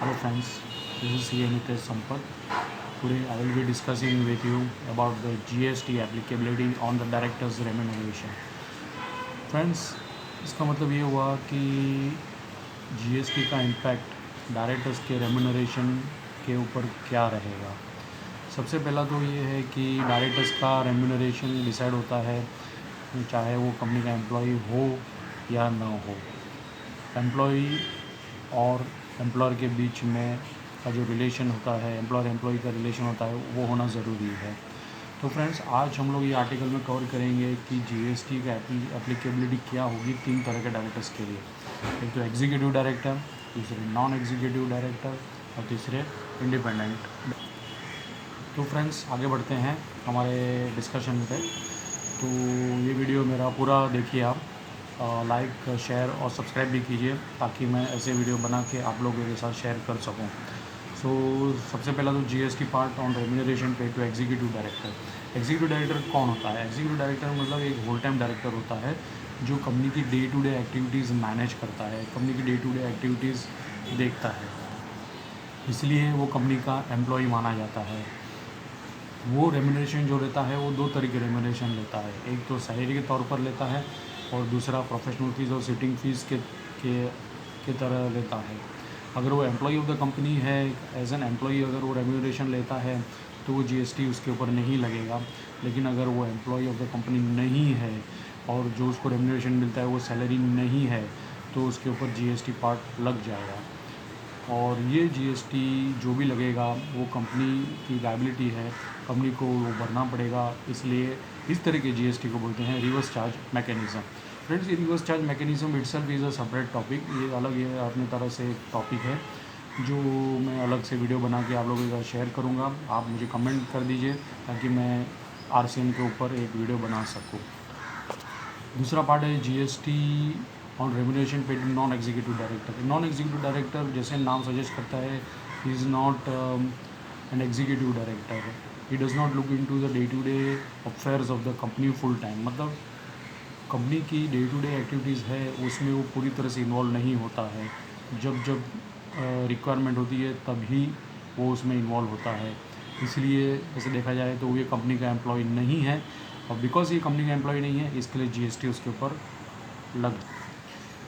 Hello friends, this is CA Nitesh Sampat. Today I will be discussing with you about the GST applicability on the director's remuneration. Friends, इसका मतलब ये हुआ कि GST का impact directors के remuneration के ऊपर क्या रहेगा। सबसे पहला तो ये है कि डायरेक्टर्स का रेम्यूनरेशन डिसाइड होता है चाहे वो कंपनी का एम्प्लॉय हो या ना हो। एम्प्लॉय और एम्प्लॉयर के बीच में का जो रिलेशन होता है, एम्प्लॉयर एम्प्लॉय का रिलेशन होता है, वो होना ज़रूरी है। तो फ्रेंड्स, आज हम लोग ये आर्टिकल में कवर करेंगे कि जीएसटी का एप्लीकेबिलिटी क्या होगी 3 तरह के डायरेक्टर्स के लिए। एक तो एग्जीक्यूटिव डायरेक्टर, दूसरे नॉन एग्जीक्यूटिव डायरेक्टर और तीसरे इंडिपेंडेंट। तो फ्रेंड्स, आगे बढ़ते हैं हमारे डिस्कशन पे। तो ये वीडियो मेरा पूरा देखिए आप, लाइक शेयर और सब्सक्राइब भी कीजिए ताकि मैं ऐसे वीडियो बना के आप लोगों के साथ शेयर कर सकूं। सो सबसे पहला तो GST part on remuneration pay to executive director. Executive director कौन होता है? एग्जीक्यूटिव डायरेक्टर मतलब एक होल टाइम डायरेक्टर होता है जो कंपनी की day to day activities manage करता है, कंपनी की डे टू डे एक्टिविटीज़ देखता है, इसलिए वो कंपनी का एम्प्लॉय माना जाता है। वो रेम्यूनरेशन जो लेता है वो 2 तरह के रेम्यूनरेशन लेता है। एक तो सैलरी के तौर पर लेता है और दूसरा प्रोफेशनल फीस और सिटिंग फीस के तरह लेता है। अगर वो एम्प्लॉय ऑफ द कंपनी है, एज एन एम्प्लॉय अगर वो रेम्यूनरेशन लेता है तो वो जीएसटी उसके ऊपर नहीं लगेगा। लेकिन अगर वो एम्प्लॉय ऑफ द कंपनी नहीं है और जो उसको रेम्यूनरेशन मिलता है वो सैलरी नहीं है तो उसके ऊपर जीएसटी पार्ट लग जाएगा। और ये जीएसटी जो भी लगेगा वो कंपनी की लायबिलिटी है, कंपनी को वो भरना पड़ेगा। इसलिए इस तरह के जीएसटी को बोलते हैं रिवर्स चार्ज मैकेनिज़्म। फ्रेंड्स, ये reverse charge mechanism itself is a separate topic, ये अलग ये अपनी तरह से एक टॉपिक है जो मैं अलग से वीडियो बना के आप लोगों के साथ शेयर करूँगा। आप मुझे कमेंट कर दीजिए ताकि मैं आरसीएम के ऊपर एक वीडियो बना सकूँ। दूसरा पार्ट है GST on remuneration paid to non executive director. Non executive director जैसे नाम सजेस्ट करता है, he is not an executive director. He does not look into the day to day affairs of the company full time. मतलब company की day to day activities है उसमें वो पूरी तरह से इन्वॉल्व नहीं होता है। जब जब रिक्वायरमेंट होती है तभी वो उसमें इन्वॉल्व होता है। इसलिए ऐसे देखा जाए तो ये कंपनी का एम्प्लॉय नहीं है, और बिकॉज ये कंपनी का एम्प्लॉय नहीं है इसके लिए जीएसटी उसके ऊपर लग।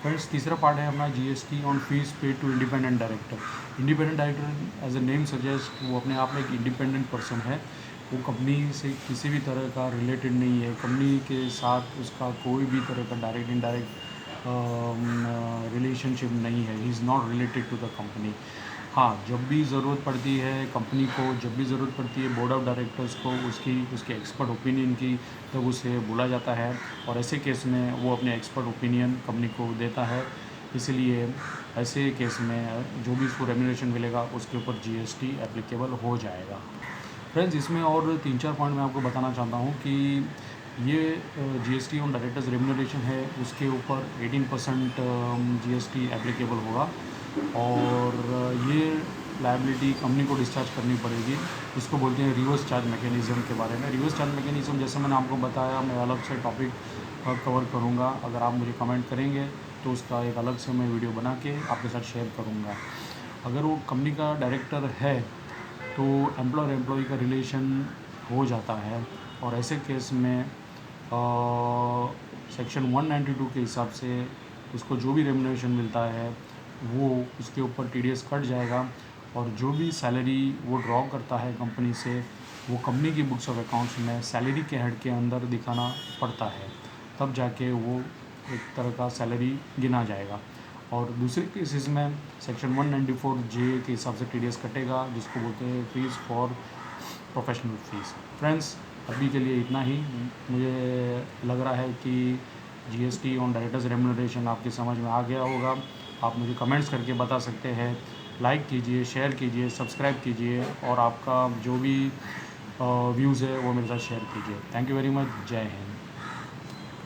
फ्रेंड्स, तीसरा पार्ट है अपना GST on fees paid to independent director. Independent director as a name suggest वो अपने आप में एक इंडिपेंडेंट पर्सन है। वो कंपनी से किसी भी तरह का रिलेटेड नहीं है, कंपनी के साथ उसका कोई भी तरह का डायरेक्ट इनडायरेक्ट रिलेशनशिप नहीं है। He is not related to the company. हाँ, जब भी ज़रूरत पड़ती है कंपनी को, जब भी ज़रूरत पड़ती है बोर्ड ऑफ डायरेक्टर्स को उसके एक्सपर्ट ओपिनियन की, तब उसे बुला जाता है और ऐसे केस में वो अपने एक्सपर्ट ओपिनियन कंपनी को देता है। इसलिए ऐसे केस में जो भी उसको रेम्यूनरेशन मिलेगा उसके ऊपर जीएसटी एप्लीकेबल हो जाएगा। फ्रेंड्स, इसमें और 3-4 पॉइंट मैं आपको बताना चाहता हूँ कि ये जीएसटी ऑन डायरेक्टर्स रेम्यूनरेशन है उसके ऊपर 18% जीएसटी एप्लीकेबल होगा और ये लायबिलिटी कंपनी को डिस्चार्ज करनी पड़ेगी। इसको बोलते हैं रिवर्स चार्ज मैकेनिज़्म के बारे में। रिवर्स चार्ज मैकेनिज़्म जैसे मैंने आपको बताया, मैं अलग से टॉपिक कवर करूँगा। अगर आप मुझे कमेंट करेंगे तो उसका एक अलग से मैं वीडियो बना के आपके साथ शेयर करूँगा। अगर वो कंपनी का डायरेक्टर है तो एम्प्लॉयर एम्प्लॉय का रिलेशन हो जाता है और ऐसे केस में सेक्शन 192 के हिसाब से उसको जो भी रेम्यूनरेशन मिलता है वो उसके ऊपर टीडीएस कट जाएगा और जो भी सैलरी वो ड्रॉ करता है कंपनी से वो कंपनी की बुक्स ऑफ अकाउंट्स में सैलरी के हेड के अंदर दिखाना पड़ता है, तब जाके वो एक तरह का सैलरी गिना जाएगा। और दूसरे केसेस में सेक्शन 194 जे के हिसाब से टीडीएस कटेगा जिसको बोलते हैं fees for professional fees. Friends, अभी के लिए इतना ही। मुझे लग रहा है कि जीएसटी ऑन डायरेक्टर्स रेम्यूनरेशन आपकी समझ में आ गया होगा। आप मुझे कमेंट्स करके बता सकते हैं। लाइक कीजिए, शेयर कीजिए, सब्सक्राइब कीजिए और आपका जो भी व्यूज़ है वो मेरे साथ शेयर कीजिए। Thank you very much. जय हिंद।